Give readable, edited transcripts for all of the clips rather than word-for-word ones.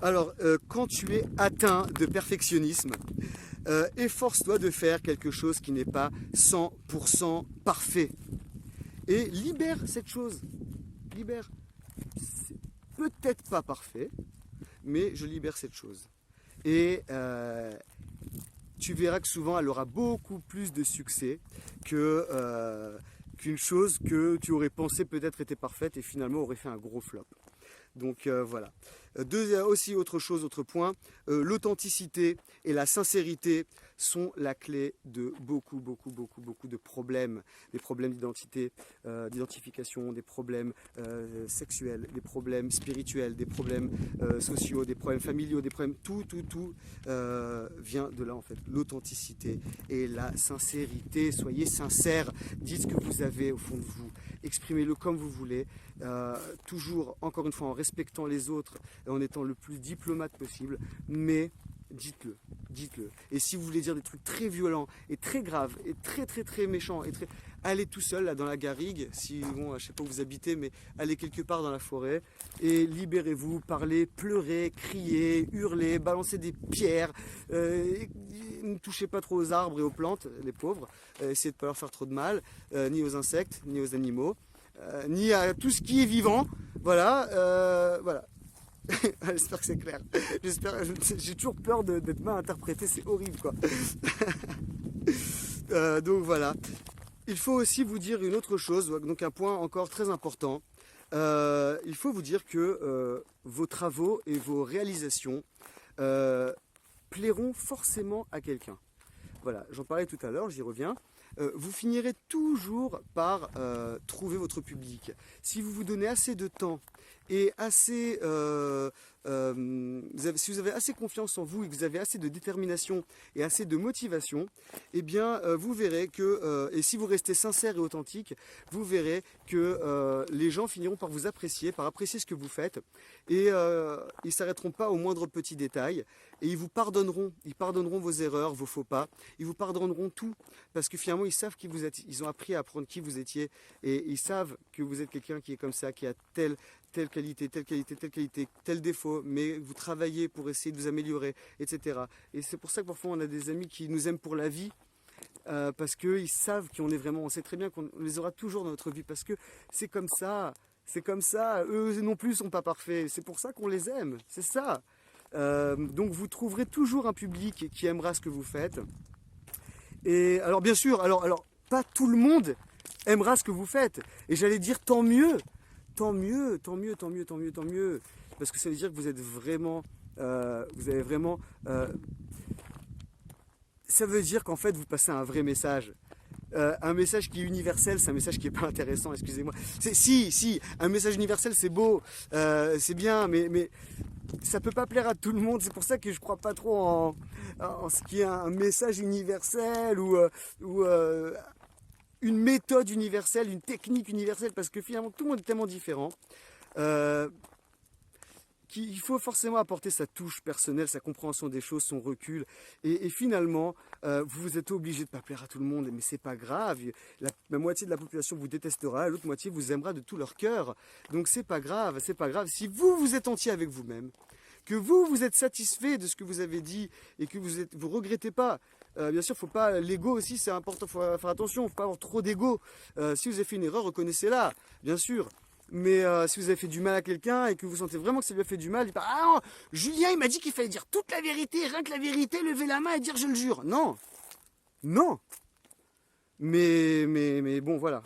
Alors, quand tu es atteint de perfectionnisme, efforce-toi de faire quelque chose qui n'est pas 100% parfait. Et libère cette chose. Libère. C'est peut-être pas parfait, mais je libère cette chose. Et tu verras que souvent, elle aura beaucoup plus de succès qu'une chose que tu aurais pensé peut-être était parfaite et finalement aurait fait un gros flop. Donc voilà. Aussi autre point, l'authenticité et la sincérité sont la clé de beaucoup de problèmes, des problèmes d'identité, d'identification, des problèmes sexuels, des problèmes spirituels, des problèmes sociaux, des problèmes familiaux, des problèmes, tout vient de là en fait, l'authenticité et la sincérité. Soyez sincères, dites ce que vous avez au fond de vous, exprimez-le comme vous voulez, toujours, encore une fois, en respectant les autres et en étant le plus diplomate possible, mais dites-le, dites-le. Et si vous voulez dire des trucs très violents et très graves et très méchants, allez tout seul là dans la garrigue, si bon, je sais pas où vous habitez, mais allez quelque part dans la forêt et libérez-vous, parlez, pleurez, criez, hurlez, balancez des pierres, ne touchez pas trop aux arbres et aux plantes, les pauvres, essayez de ne pas leur faire trop de mal, ni aux insectes, ni aux animaux. Ni à tout ce qui est vivant. Voilà, voilà. J'espère que c'est clair. J'ai toujours peur d'être mal interprété, c'est horrible quoi. Donc voilà. Il faut aussi vous dire une autre chose, donc un point encore très important. Il faut vous dire que vos travaux et vos réalisations plairont forcément à quelqu'un. Voilà, j'en parlais tout à l'heure, j'y reviens. Vous finirez toujours par trouver votre public. Si vous vous donnez assez de temps et assez, si vous avez assez confiance en vous et que vous avez assez de détermination et assez de motivation, eh bien, vous verrez que, et si vous restez sincère et authentique, vous verrez que les gens finiront par vous apprécier, par apprécier ce que vous faites, et ils ne s'arrêteront pas au moindre petit détail, et ils vous pardonneront. Ils pardonneront vos erreurs, vos faux pas, ils vous pardonneront tout, parce que finalement, ils savent qui vous êtes, ils ont appris à apprendre qui vous étiez, et ils savent que vous êtes quelqu'un qui est comme ça, qui a telle qualité, tel défaut, mais vous travaillez pour essayer de vous améliorer, etc. Et c'est pour ça que parfois on a des amis qui nous aiment pour la vie, parce qu'ils savent qui on est vraiment, on sait très bien qu'on les aura toujours dans notre vie, parce que c'est comme ça, eux non plus sont pas parfaits, c'est pour ça qu'on les aime, c'est ça. Donc vous trouverez toujours un public qui aimera ce que vous faites. Et alors bien sûr, alors pas tout le monde aimera ce que vous faites. Et j'allais dire tant mieux, tant mieux. Parce que ça veut dire que vous êtes vraiment, vous avez vraiment, ça veut dire qu'en fait vous passez un vrai message. Un message qui est universel, c'est un message qui n'est pas intéressant, excusez-moi. Si, un message universel c'est beau, c'est bien, mais ça peut pas plaire à tout le monde. C'est pour ça que je crois pas trop en ce qui est un message universel ou une méthode universelle, une technique universelle, parce que finalement tout le monde est tellement différent qu'il faut forcément apporter sa touche personnelle, sa compréhension des choses, son recul. Et finalement, vous êtes obligé de ne pas plaire à tout le monde, mais c'est pas grave. La moitié de la population vous détestera, l'autre moitié vous aimera de tout leur cœur. Donc c'est pas grave, c'est pas grave. Si vous êtes entier avec vous-même, que vous êtes satisfait de ce que vous avez dit et que vous regrettez pas. Bien sûr, faut pas l'ego aussi, c'est important, faut faire attention, faut pas avoir trop d'ego. Si vous avez fait une erreur, reconnaissez-la, bien sûr. Mais si vous avez fait du mal à quelqu'un et que vous sentez vraiment que ça lui a fait du mal, dites pas ah non, Julien il m'a dit qu'il fallait dire toute la vérité, rien que la vérité, lever la main et dire je le jure. Non, non. Mais bon voilà.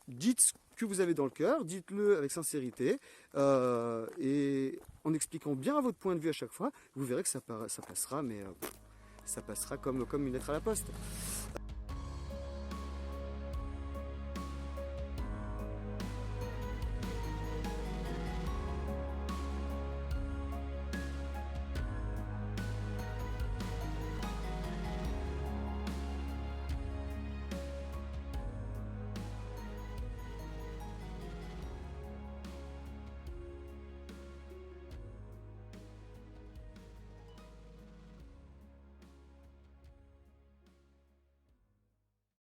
Dites ce que vous avez dans le cœur, dites-le avec sincérité et en expliquant bien votre point de vue à chaque fois, vous verrez que ça passera, mais ça passera comme une lettre à la poste.